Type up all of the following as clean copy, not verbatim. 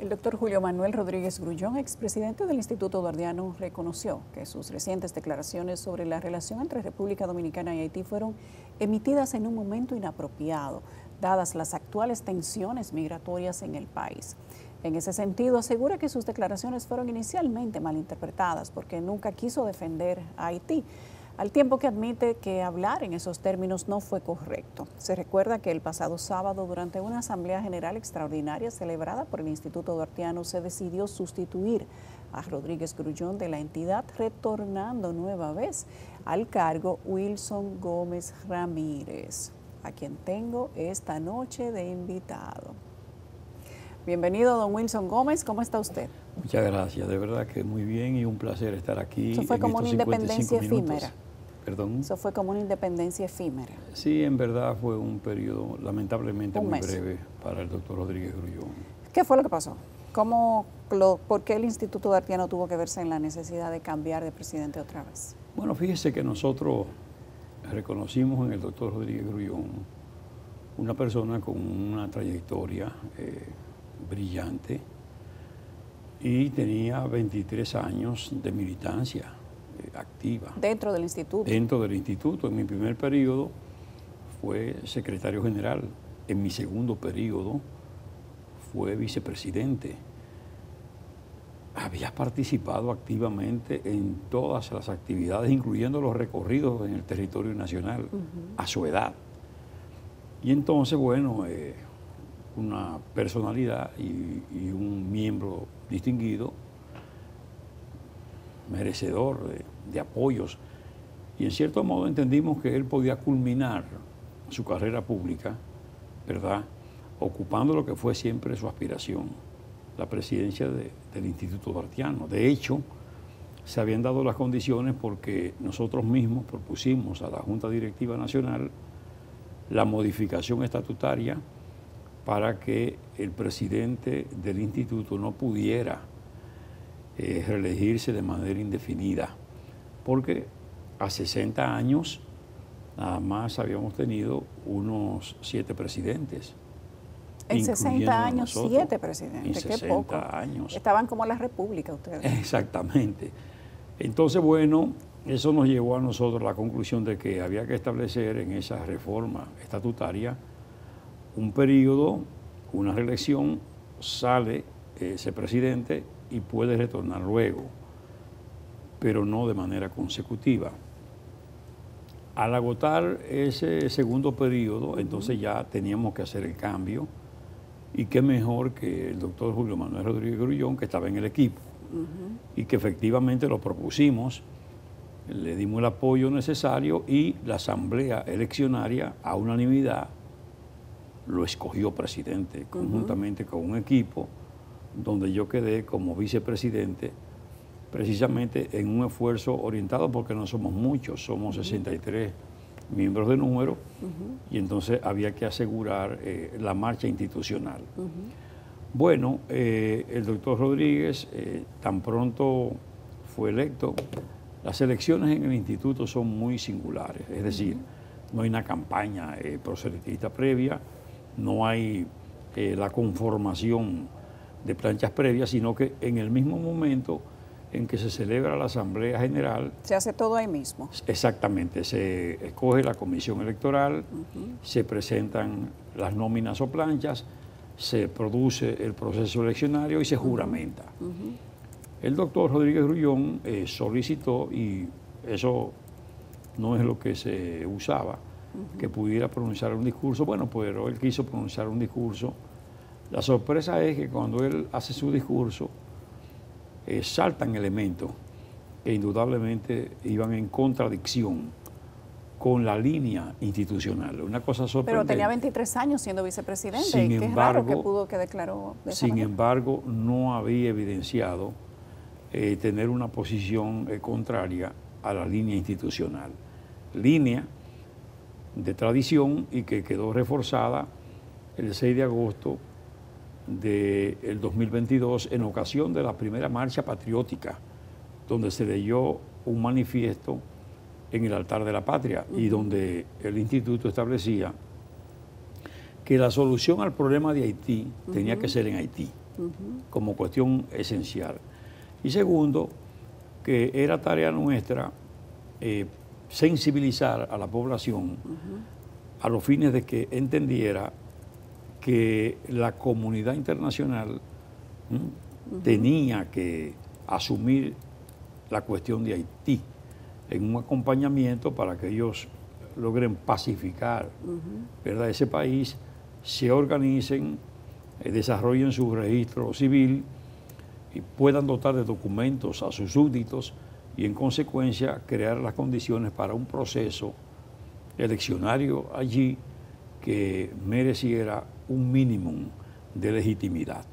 El doctor Julio Manuel Rodríguez Grullón, expresidente del Instituto Eduardiano, reconoció que sus recientes declaraciones sobre la relación entre República Dominicana y Haití fueron emitidas en un momento inapropiado, dadas las actuales tensiones migratorias en el país. En ese sentido, asegura que sus declaraciones fueron inicialmente malinterpretadas porque nunca quiso defender a Haití, al tiempo que admite que hablar en esos términos no fue correcto. Se recuerda que el pasado sábado, durante una Asamblea General Extraordinaria celebrada por el Instituto Eduardiano, se decidió sustituir a Rodríguez Grullón de la entidad, retornando nueva vez al cargo Wilson Gómez Ramírez, a quien tengo esta noche de invitado. Bienvenido, don Wilson Gómez, ¿cómo está usted? Muchas gracias, de verdad que muy bien y un placer estar aquí. Eso fue como una independencia efímera. ¿Perdón? Eso fue como una independencia efímera. Sí, en verdad fue un periodo lamentablemente muy breve para el doctor Rodríguez Grullón. ¿Qué fue lo que pasó? ¿Por qué el Instituto Eduardiano tuvo que verse en la necesidad de cambiar de presidente otra vez? Bueno, fíjese que nosotros reconocimos en el doctor Rodríguez Grullón una persona con una trayectoria brillante y tenía 23 años de militancia activa. ¿Dentro del instituto? Dentro del instituto. En mi primer periodo fue secretario general. En mi segundo periodo fue vicepresidente. Había participado activamente en todas las actividades, incluyendo los recorridos en el territorio nacional, a su edad. Y entonces, bueno, una personalidad y un miembro distinguido, merecedor de apoyos, y en cierto modo entendimos que él podía culminar su carrera pública, ¿verdad?, ocupando lo que fue siempre su aspiración, la presidencia del Instituto Eduardiano. De hecho, se habían dado las condiciones porque nosotros mismos propusimos a la Junta Directiva Nacional la modificación estatutaria para que el presidente del instituto no pudiera reelegirse de manera indefinida, porque a 60 años nada más habíamos tenido unos 7 presidentes. En 60 años, 7 presidentes, en 60 qué poco. años. Estaban como la república ustedes. Exactamente. Entonces, bueno, eso nos llevó a nosotros a la conclusión de que había que establecer en esa reforma estatutaria un periodo, una reelección, sale ese presidente y puede retornar luego, pero no de manera consecutiva. Al agotar ese segundo periodo, entonces ya teníamos que hacer el cambio, y qué mejor que el doctor Julio Manuel Rodríguez Grullón, que estaba en el equipo, y que efectivamente lo propusimos, le dimos el apoyo necesario y la asamblea eleccionaria a unanimidad lo escogió presidente, conjuntamente con un equipo donde yo quedé como vicepresidente, precisamente en un esfuerzo orientado, porque no somos muchos, somos 63 miembros de número, y entonces había que asegurar la marcha institucional. Bueno, el doctor Rodríguez tan pronto fue electo. Las elecciones en el instituto son muy singulares, es decir, no hay una campaña proselitista previa, no hay la conformación de planchas previas, sino que en el mismo momento en que se celebra la Asamblea General... Se hace todo ahí mismo. Exactamente, se escoge la comisión electoral, se presentan las nóminas o planchas, se produce el proceso eleccionario y se juramenta. El doctor Rodríguez Grullón solicitó, y eso no es lo que se usaba, que pudiera pronunciar un discurso. Bueno, pero él quiso pronunciar un discurso. La sorpresa es que cuando él hace su discurso, saltan elementos que indudablemente iban en contradicción con la línea institucional. Una cosa sorprendente. Pero tenía 23 años siendo vicepresidente. Sin y qué embargo, raro que declaró de esa manera. embargo, no había evidenciado tener una posición contraria a la línea institucional. Línea de tradición y que quedó reforzada el 6 de agosto del 2022 en ocasión de la primera marcha patriótica, donde se leyó un manifiesto en el altar de la patria y donde el instituto establecía que la solución al problema de Haití tenía que ser en Haití. como cuestión esencial. Y segundo, que era tarea nuestra sensibilizar a la población a los fines de que entendiera que la comunidad internacional tenía que asumir la cuestión de Haití en un acompañamiento para que ellos logren pacificar, ¿verdad?, ese país, se organicen, desarrollen su registro civil y puedan dotar de documentos a sus súbditos y en consecuencia crear las condiciones para un proceso eleccionario allí que mereciera un mínimo de legitimidad.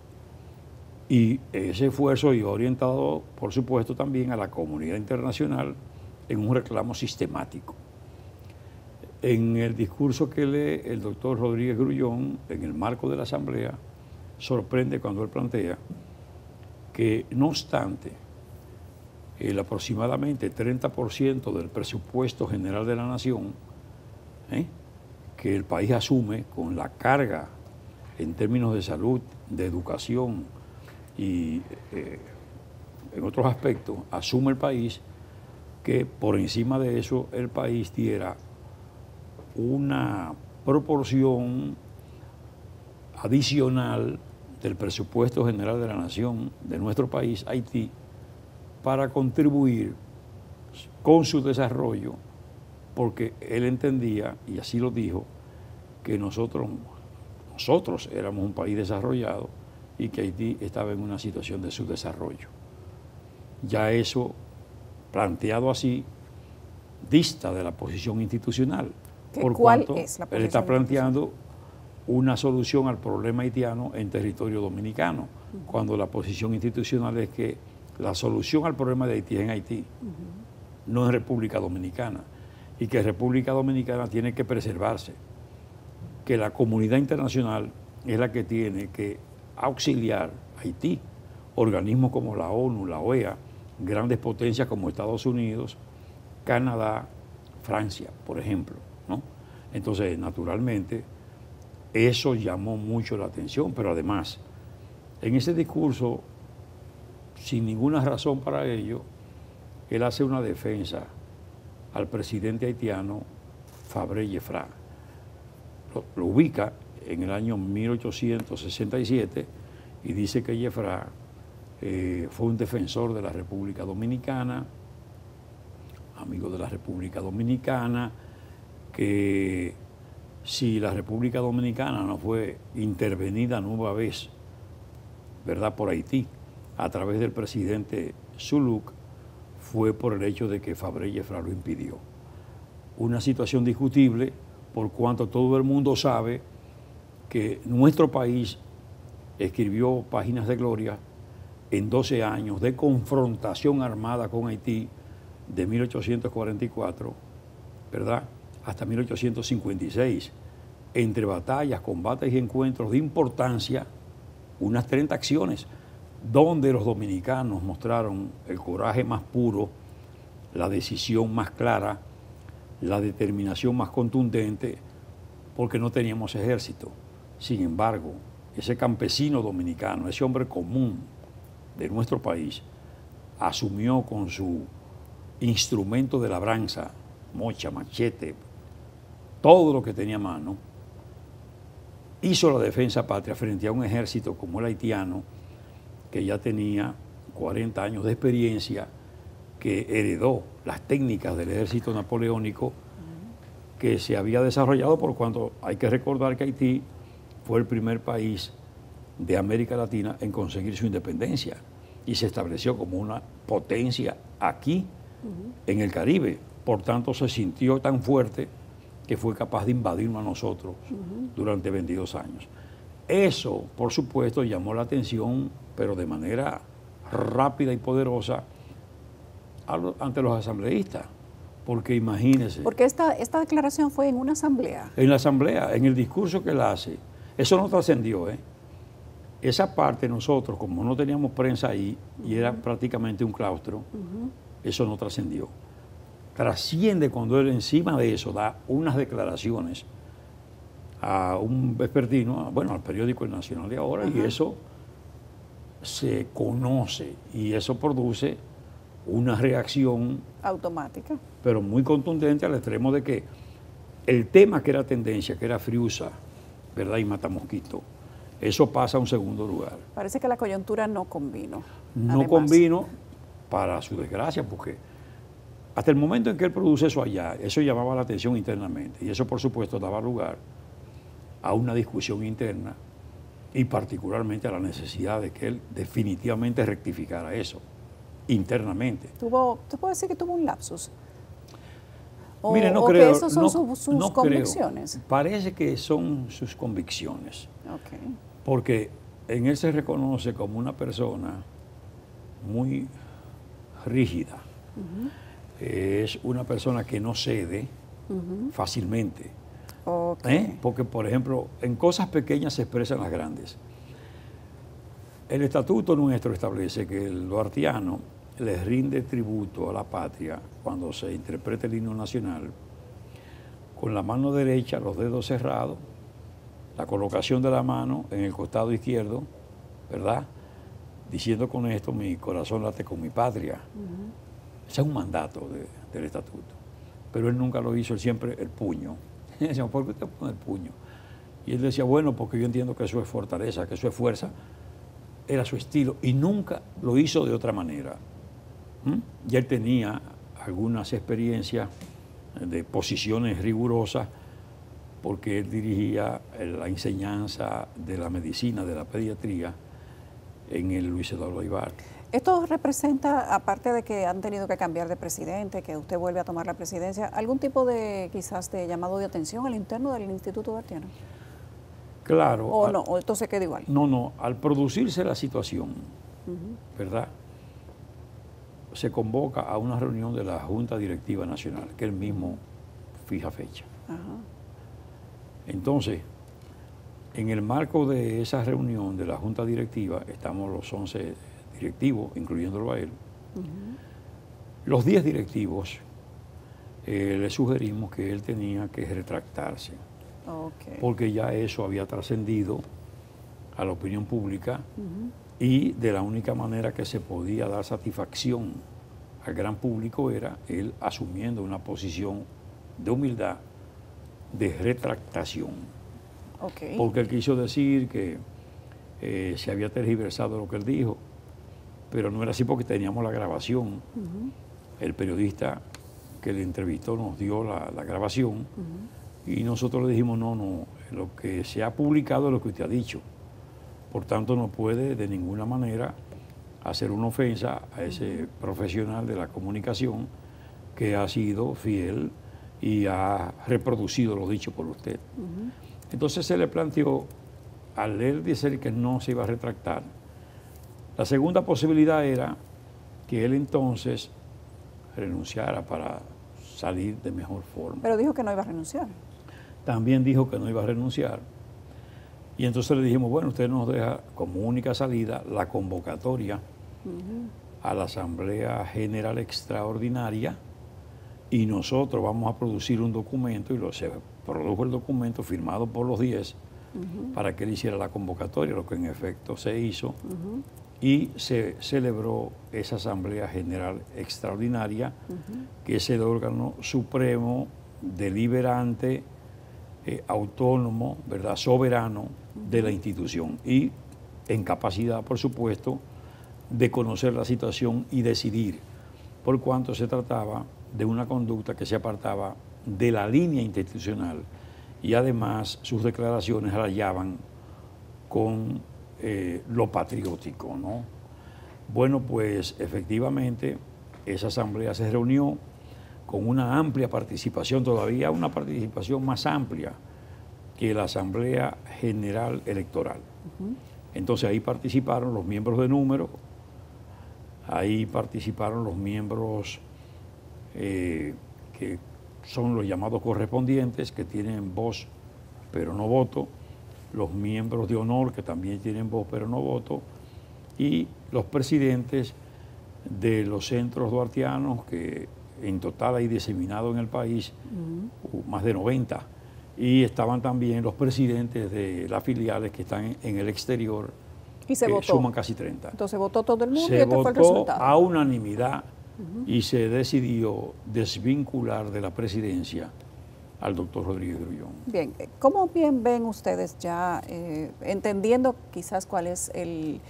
Y ese esfuerzo iba orientado, por supuesto, también a la comunidad internacional en un reclamo sistemático. En el discurso que lee el doctor Rodríguez Grullón, en el marco de la Asamblea, sorprende cuando él plantea que, no obstante, el aproximadamente 30% del presupuesto general de la nación, que el país asume con la carga en términos de salud, de educación y en otros aspectos, asume el país, que por encima de eso el país diera una proporción adicional del presupuesto general de la nación, de nuestro país, Haití, para contribuir con su desarrollo, porque él entendía, y así lo dijo, que nosotros éramos un país desarrollado y que Haití estaba en una situación de subdesarrollo. Ya eso, planteado así, dista de la posición institucional. Por cuanto es la posición? Él está planteando una solución al problema haitiano en territorio dominicano, cuando la posición institucional es que la solución al problema de Haití es en Haití, no en República Dominicana, y que República Dominicana tiene que preservarse, que la comunidad internacional es la que tiene que auxiliar a Haití, organismos como la ONU, la OEA, grandes potencias como Estados Unidos, Canadá, Francia, por ejemplo, ¿no? Entonces, naturalmente, eso llamó mucho la atención, pero además, en ese discurso, sin ninguna razón para ello, él hace una defensa al presidente haitiano Fabre Yefra. Lo ubica en el año 1867 y dice que Yefra fue un defensor de la República Dominicana, amigo de la República Dominicana, que si la República Dominicana no fue intervenida nueva vez, ¿verdad?, por Haití, a través del presidente Zuluk, fue por el hecho de que Fabre Yefra lo impidió. Una situación discutible, por cuanto todo el mundo sabe que nuestro país escribió páginas de gloria en 12 años de confrontación armada con Haití, de 1844, ¿verdad?, hasta 1856, entre batallas, combates y encuentros de importancia, unas 30 acciones, donde los dominicanos mostraron el coraje más puro, la decisión más clara, la determinación más contundente, porque no teníamos ejército. Sin embargo, ese campesino dominicano, ese hombre común de nuestro país, asumió con su instrumento de labranza, mocha, machete, todo lo que tenía a mano, hizo la defensa patria frente a un ejército como el haitiano, que ya tenía 40 años de experiencia, que heredó las técnicas del ejército napoleónico que se había desarrollado, por cuanto hay que recordar que Haití fue el primer país de América Latina en conseguir su independencia y se estableció como una potencia aquí, en el Caribe. Por tanto, se sintió tan fuerte que fue capaz de invadirnos a nosotros durante 22 años. Eso, por supuesto, llamó la atención, pero de manera rápida y poderosa, ante los asambleístas. Porque imagínense. Porque esta declaración fue en una asamblea. En la asamblea, en el discurso que él hace. Eso no trascendió, ¿eh? Esa parte nosotros, como no teníamos prensa ahí, y era prácticamente un claustro, eso no trascendió. Trasciende cuando él encima de eso da unas declaraciones a un vespertino, bueno, al periódico El Nacional de ahora, y eso se conoce y eso produce una reacción automática, pero muy contundente al extremo de que el tema que era tendencia, que era Friusa, ¿verdad? Y Matamosquito, eso pasa a un segundo lugar. Parece que la coyuntura no convino. No además. convino, para su desgracia, porque hasta el momento en que él produce eso allá, eso llamaba la atención internamente y eso por supuesto daba lugar a una discusión interna y particularmente a la necesidad de que él definitivamente rectificara eso internamente. ¿Se puede decir que tuvo un lapsus? Mire, no o creo, que esas son sus no convicciones. Creo. Parece que son sus convicciones, Okay. porque en él se reconoce como una persona muy rígida. Es una persona que no cede fácilmente. Okay. Porque, por ejemplo, en cosas pequeñas se expresan las grandes. El estatuto nuestro establece que el duartiano le rinde tributo a la patria cuando se interpreta el himno nacional con la mano derecha, los dedos cerrados, la colocación de la mano en el costado izquierdo, ¿verdad? Diciendo con esto, mi corazón late con mi patria. Ese es un mandato del estatuto. Pero él nunca lo hizo, él siempre el puño. Y decíamos, ¿por qué usted pone el puño? Y él decía, bueno, porque yo entiendo que eso es fortaleza, que eso es fuerza. Era su estilo y nunca lo hizo de otra manera. Ya él tenía algunas experiencias de posiciones rigurosas porque él dirigía la enseñanza de la medicina, de la pediatría en el Luis Eduardo Aibar. ¿Esto representa, aparte de que han tenido que cambiar de presidente, que usted vuelve a tomar la presidencia, algún tipo de, quizás, de llamado de atención al interno del Instituto Duartiano? Claro. ¿O no? ¿O esto se queda igual? No. Al producirse la situación, ¿verdad? Se convoca a una reunión de la Junta Directiva Nacional, que él mismo fija fecha. Ajá. Entonces, en el marco de esa reunión de la Junta Directiva, estamos los 11 directivos, incluyéndolo a él. Los 10 directivos le sugerimos que él tenía que retractarse, porque ya eso había trascendido a la opinión pública y de la única manera que se podía dar satisfacción al gran público era él asumiendo una posición de humildad, de retractación. Porque él quiso decir que se había tergiversado lo que él dijo, pero no era así porque teníamos la grabación. El periodista que le entrevistó nos dio la grabación y nosotros le dijimos, no, lo que se ha publicado es lo que usted ha dicho. Por tanto, no puede de ninguna manera hacer una ofensa a ese profesional de la comunicación que ha sido fiel y ha reproducido lo dicho por usted. Entonces se le planteó, al él decir que no se iba a retractar, la segunda posibilidad era que él entonces renunciara para salir de mejor forma. Pero dijo que no iba a renunciar. También dijo que no iba a renunciar. Y entonces le dijimos, bueno, usted nos deja como única salida la convocatoria a la Asamblea General Extraordinaria y nosotros vamos a producir un documento y se produjo el documento firmado por los 10 para que él hiciera la convocatoria, lo que en efecto se hizo y se celebró esa Asamblea General Extraordinaria, que es el órgano supremo, deliberante, autónomo, ¿verdad?, soberano de la institución y en capacidad, por supuesto, de conocer la situación y decidir, por cuanto se trataba de una conducta que se apartaba de la línea institucional y además sus declaraciones rayaban con lo patriótico, ¿no? Bueno, pues efectivamente esa asamblea se reunió con una amplia participación, todavía una participación más amplia que la Asamblea General Electoral. Entonces ahí participaron los miembros de número, ahí participaron los miembros que son los llamados correspondientes, que tienen voz pero no voto, los miembros de honor, que también tienen voz pero no voto, y los presidentes de los centros duartianos, que en total hay diseminados en el país más de 90, y estaban también los presidentes de las filiales que están en el exterior, Y se votó. Suman casi 30. Entonces votó todo el mundo Se y este fue el resultado. a unanimidad y se decidió desvincular de la presidencia al doctor Rodríguez Grullón. Bien, ¿cómo bien ven ustedes ya, entendiendo quizás cuál es el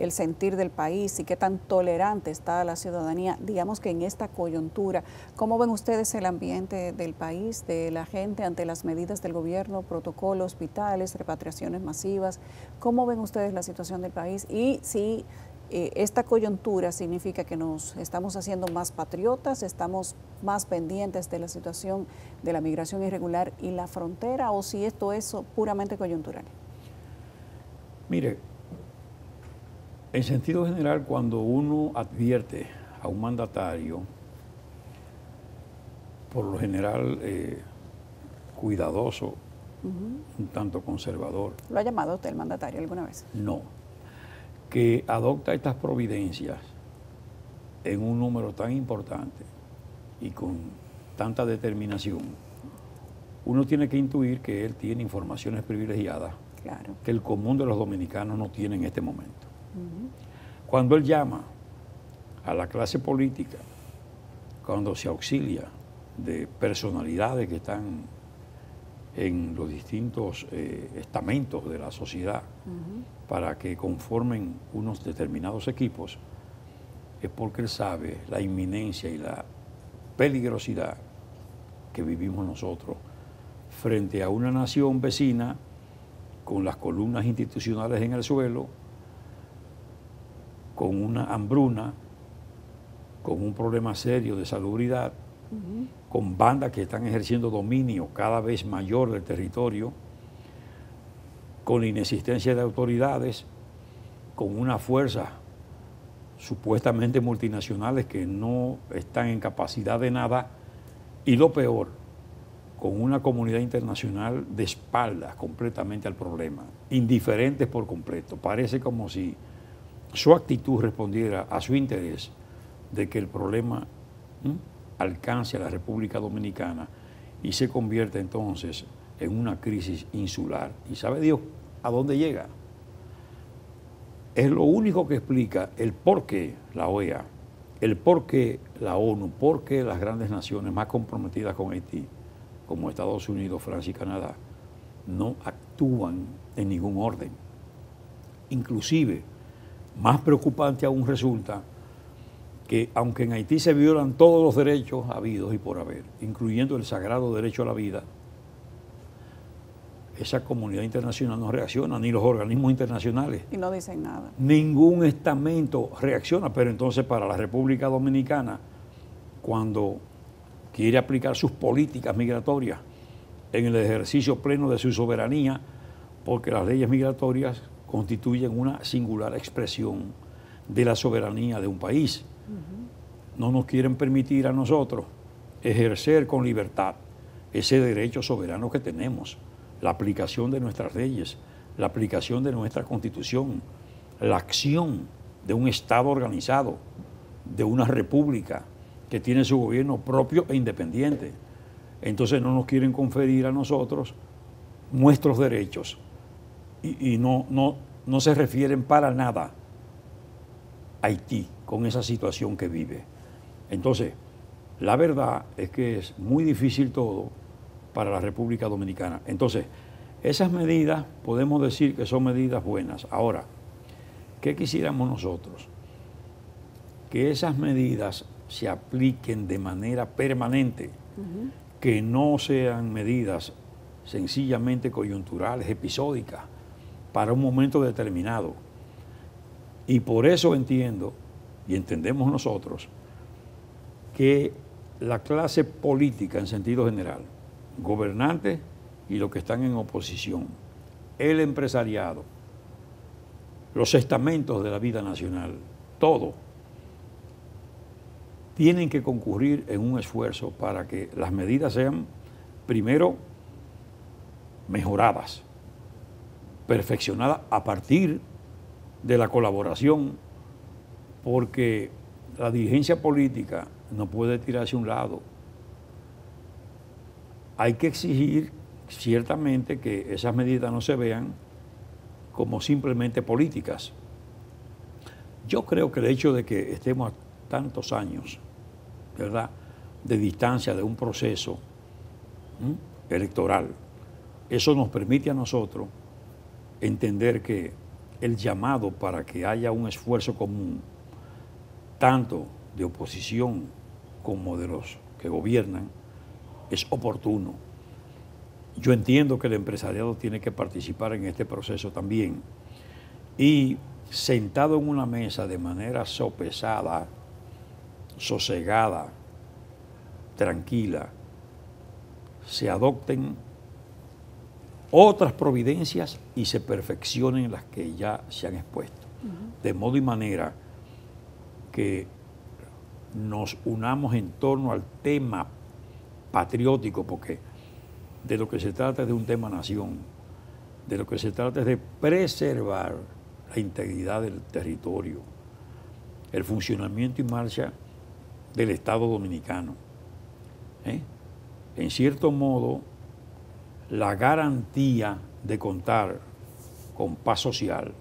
sentir del país y qué tan tolerante está la ciudadanía, digamos que en esta coyuntura, cómo ven ustedes el ambiente del país, de la gente ante las medidas del gobierno, protocolos, hospitales, repatriaciones masivas? ¿Cómo ven ustedes la situación del país? Y si esta coyuntura significa que nos estamos haciendo más patriotas, estamos más pendientes de la situación de la migración irregular y la frontera, o si esto es puramente coyuntural. Mire, en sentido general, cuando uno advierte a un mandatario, por lo general cuidadoso, un tanto conservador. ¿Lo ha llamado usted el mandatario alguna vez? No. Que adopta estas providencias en un número tan importante y con tanta determinación, uno tiene que intuir que él tiene informaciones privilegiadas, claro, que el común de los dominicanos no tiene en este momento. Cuando él llama a la clase política, cuando se auxilia de personalidades que están en los distintos estamentos de la sociedad para que conformen unos determinados equipos, es porque él sabe la inminencia y la peligrosidad que vivimos nosotros frente a una nación vecina con las columnas institucionales en el suelo, con una hambruna, con un problema serio de salubridad, con bandas que están ejerciendo dominio cada vez mayor del territorio, con la inexistencia de autoridades, con una fuerza supuestamente multinacionales que no están en capacidad de nada, y lo peor, con una comunidad internacional de espaldas completamente al problema, indiferentes por completo. Parece como si su actitud respondiera a su interés de que el problema alcance a la República Dominicana y se convierta entonces en una crisis insular. ¿Y sabe Dios a dónde llega? Es lo único que explica el por qué la OEA, el por qué la ONU, por qué las grandes naciones más comprometidas con Haití, como Estados Unidos, Francia y Canadá, no actúan en ningún orden. Inclusive, más preocupante aún resulta que aunque en Haití se violan todos los derechos habidos y por haber, incluyendo el sagrado derecho a la vida, esa comunidad internacional no reacciona, ni los organismos internacionales. Y no dicen nada. Ningún estamento reacciona, pero entonces para la República Dominicana, cuando quiere aplicar sus políticas migratorias en el ejercicio pleno de su soberanía, porque las leyes migratorias constituyen una singular expresión de la soberanía de un país. No nos quieren permitir a nosotros ejercer con libertad ese derecho soberano que tenemos, la aplicación de nuestras leyes, la aplicación de nuestra Constitución, la acción de un Estado organizado, de una república que tiene su gobierno propio e independiente. Entonces no nos quieren conferir a nosotros nuestros derechos y no se refieren para nada a Haití con esa situación que vive. Entonces, la verdad es que es muy difícil todo para la República Dominicana. Entonces, esas medidas podemos decir que son medidas buenas. Ahora, ¿qué quisiéramos nosotros? Que esas medidas se apliquen de manera permanente, que no sean medidas sencillamente coyunturales, episódicas, para un momento determinado. Y por eso entiendo, y entendemos nosotros, que la clase política en sentido general, gobernantes y los que están en oposición, el empresariado, los estamentos de la vida nacional, todo, tienen que concurrir en un esfuerzo para que las medidas sean, primero, mejoradas, perfeccionadas a partir de la colaboración, porque la dirigencia política no puede tirarse a un lado. Hay que exigir ciertamente que esas medidas no se vean como simplemente políticas, Yo creo que el hecho de que estemos a tantos años, ¿verdad?, de distancia de un proceso electoral, eso nos permite a nosotros entender que el llamado para que haya un esfuerzo común, tanto de oposición como de los que gobiernan, es oportuno. Yo entiendo que el empresariado tiene que participar en este proceso también. Y sentado en una mesa de manera sopesada, sosegada, tranquila, se adopten otras providencias y se perfeccionen las que ya se han expuesto. De modo y manera que nos unamos en torno al tema patriótico, porque de lo que se trata es de un tema nación, de lo que se trata es de preservar la integridad del territorio, el funcionamiento y marcha del Estado dominicano. En cierto modo, la garantía de contar con paz social,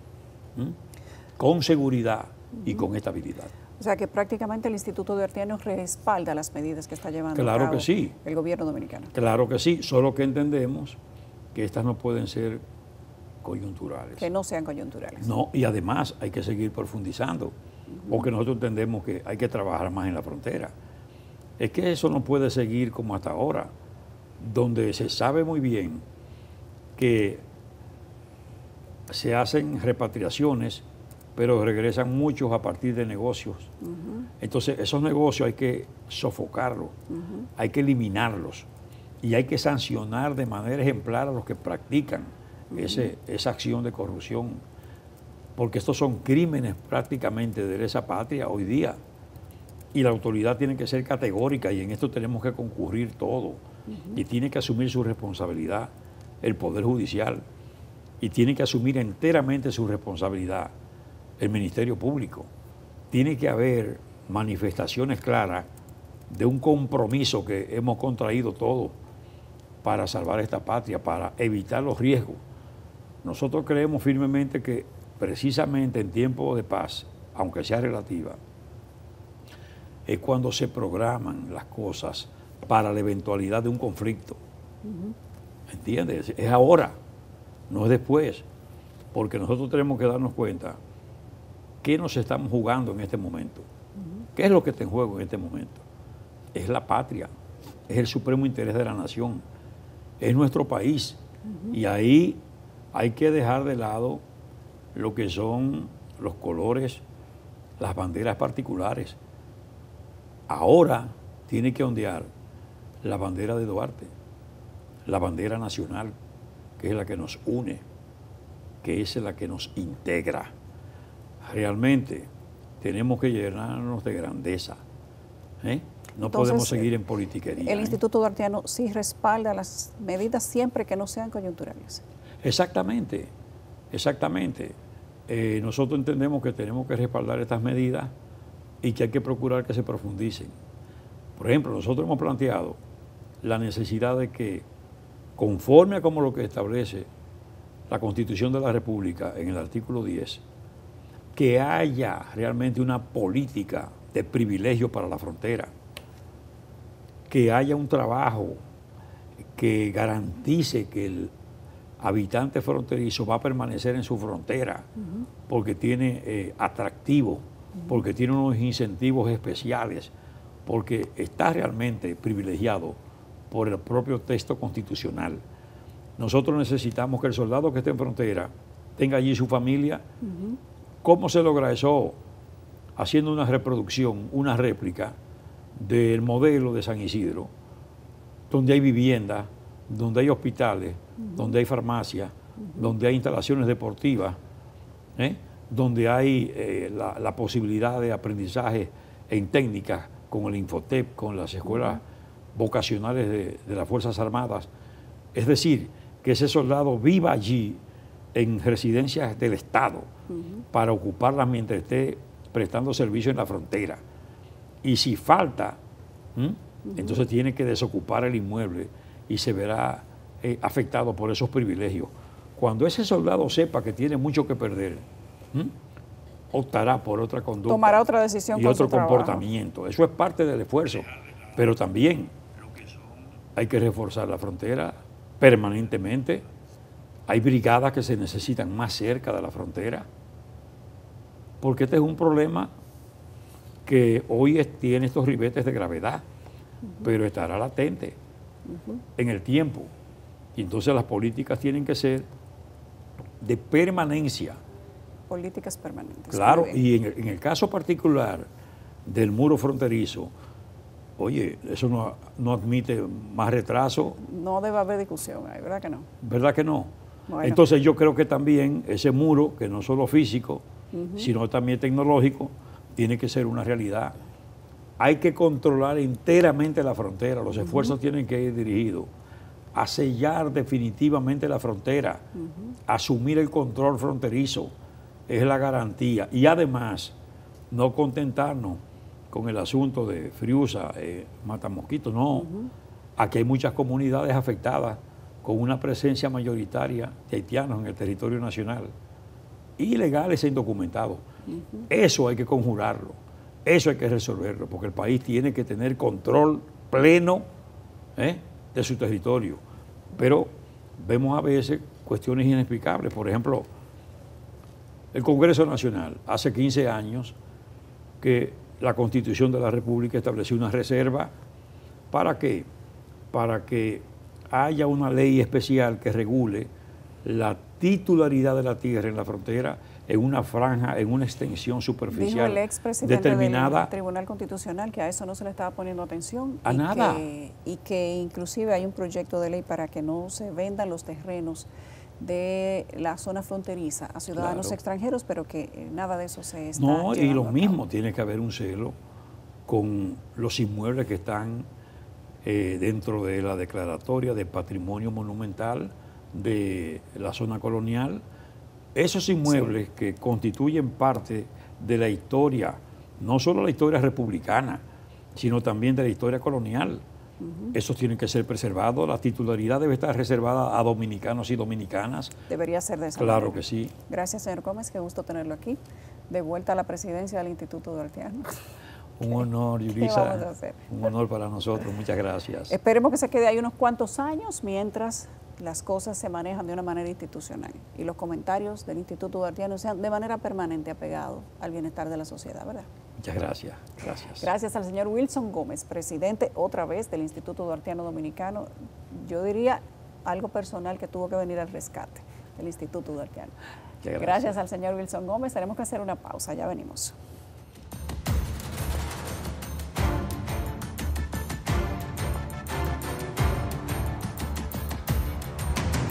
con seguridad y con estabilidad. O sea que prácticamente el Instituto Duartiano respalda las medidas que está llevando Claro a cabo que sí. el gobierno dominicano. Claro que sí, solo que entendemos que estas no pueden ser coyunturales. Que no sean coyunturales. No, y además hay que seguir profundizando, porque nosotros entendemos que hay que trabajar más en la frontera. Es que eso no puede seguir como hasta ahora, donde se sabe muy bien que se hacen repatriaciones, pero regresan muchos a partir de negocios. Entonces, esos negocios hay que sofocarlos, hay que eliminarlos y hay que sancionar de manera ejemplar a los que practican esa acción de corrupción, porque estos son crímenes prácticamente de lesa patria hoy día y la autoridad tiene que ser categórica y en esto tenemos que concurrir todo y tiene que asumir su responsabilidad el Poder Judicial y tiene que asumir enteramente su responsabilidad el Ministerio Público. Tiene que haber manifestaciones claras de un compromiso que hemos contraído todos para salvar esta patria, para evitar los riesgos. Nosotros creemos firmemente que precisamente en tiempos de paz, aunque sea relativa, es cuando se programan las cosas para la eventualidad de un conflicto. ¿Entiendes? Es ahora, no es después, porque nosotros tenemos que darnos cuenta qué nos estamos jugando en este momento. ¿Qué es lo que está en juego en este momento? Es la patria, es el supremo interés de la nación, es nuestro país. Y ahí hay que dejar de lado lo que son los colores, las banderas particulares. Ahora tiene que ondear la bandera de Duarte, la bandera nacional, que es la que nos une, que es la que nos integra. Realmente tenemos que llenarnos de grandeza. No Entonces, podemos seguir en politiquería. El Instituto Duartiano sí respalda las medidas siempre que no sean coyunturales. Exactamente, exactamente. Nosotros entendemos que tenemos que respaldar estas medidas y que hay que procurar que se profundicen. Por ejemplo, nosotros hemos planteado la necesidad de que, conforme a como lo que establece la Constitución de la República en el artículo 10, que haya realmente una política de privilegio para la frontera, que haya un trabajo que garantice que el habitante fronterizo va a permanecer en su frontera porque tiene atractivo, porque tiene unos incentivos especiales, porque está realmente privilegiado por el propio texto constitucional. Nosotros necesitamos que el soldado que esté en frontera tenga allí su familia. ¿Cómo se logra eso? Haciendo una reproducción, una réplica del modelo de San Isidro, donde hay viviendas, donde hay hospitales, donde hay farmacias, donde hay instalaciones deportivas, donde hay la posibilidad de aprendizaje en técnicas con el Infotep, con las escuelas vocacionales de las Fuerzas Armadas. Es decir, que ese soldado viva allí en residencias del Estado para ocuparlas mientras esté prestando servicio en la frontera. Y si falta, entonces tiene que desocupar el inmueble y se verá afectado por esos privilegios. Cuando ese soldado sepa que tiene mucho que perder, optará por otra conducta. Tomará otra decisión y con otro su trabajo. comportamiento. Eso es parte del esfuerzo, pero también hay que reforzar la frontera permanentemente. Hay brigadas que se necesitan más cerca de la frontera, porque este es un problema que hoy tiene estos ribetes de gravedad, pero estará latente en el tiempo. Y entonces las políticas tienen que ser de permanencia. Políticas permanentes. Claro, y en el caso particular del muro fronterizo, oye, eso no admite más retraso. No debe haber discusión ahí, ¿verdad que no? ¿Verdad que no? Bueno. Entonces yo creo que también ese muro, que no solo físico, sino también tecnológico, tiene que ser una realidad. Hay que controlar enteramente la frontera, los esfuerzos tienen que ir dirigidos a sellar definitivamente la frontera, asumir el control fronterizo, es la garantía. Y además, no contentarnos con el asunto de Friusa, Matamosquito, no. Aquí hay muchas comunidades afectadas con una presencia mayoritaria de haitianos en el territorio nacional, ilegales e indocumentados. Eso hay que conjurarlo, eso hay que resolverlo, porque el país tiene que tener control pleno de su territorio. Pero vemos a veces cuestiones inexplicables. Por ejemplo, el Congreso Nacional, hace 15 años que la Constitución de la República estableció una reserva. ¿Para qué? Para que haya una ley especial que regule la titularidad de la tierra en la frontera en una franja, en una extensión superficial dijo el expresidente determinada. del Tribunal Constitucional que a eso no se le estaba poniendo atención. A nada. Y que inclusive hay un proyecto de ley para que no se vendan los terrenos de la zona fronteriza a ciudadanos extranjeros, pero que nada de eso se está No, y lo a mismo, cabo. tiene que haber un celo con los inmuebles que están dentro de la declaratoria de patrimonio monumental de la zona colonial. Esos inmuebles que constituyen parte de la historia, no solo la historia republicana, sino también de la historia colonial. Esos tienen que ser preservados, la titularidad debe estar reservada a dominicanos y dominicanas. Debería ser de esa Claro manera. que sí. Gracias, señor Gómez, qué gusto tenerlo aquí. De vuelta a la presidencia del Instituto Duartiano. Un honor, Yulisa. ¿Qué vamos a hacer? Un honor para nosotros. Muchas gracias. Esperemos que se quede ahí unos cuantos años mientras las cosas se manejan de una manera institucional y los comentarios del Instituto Duartiano sean de manera permanente apegados al bienestar de la sociedad, ¿verdad? Muchas gracias. Gracias. Gracias al señor Wilson Gómez, presidente otra vez del Instituto Duartiano Dominicano. Yo diría algo personal que tuvo que venir al rescate del Instituto Duartiano. Gracias. Gracias al señor Wilson Gómez. Tenemos que hacer una pausa, ya venimos.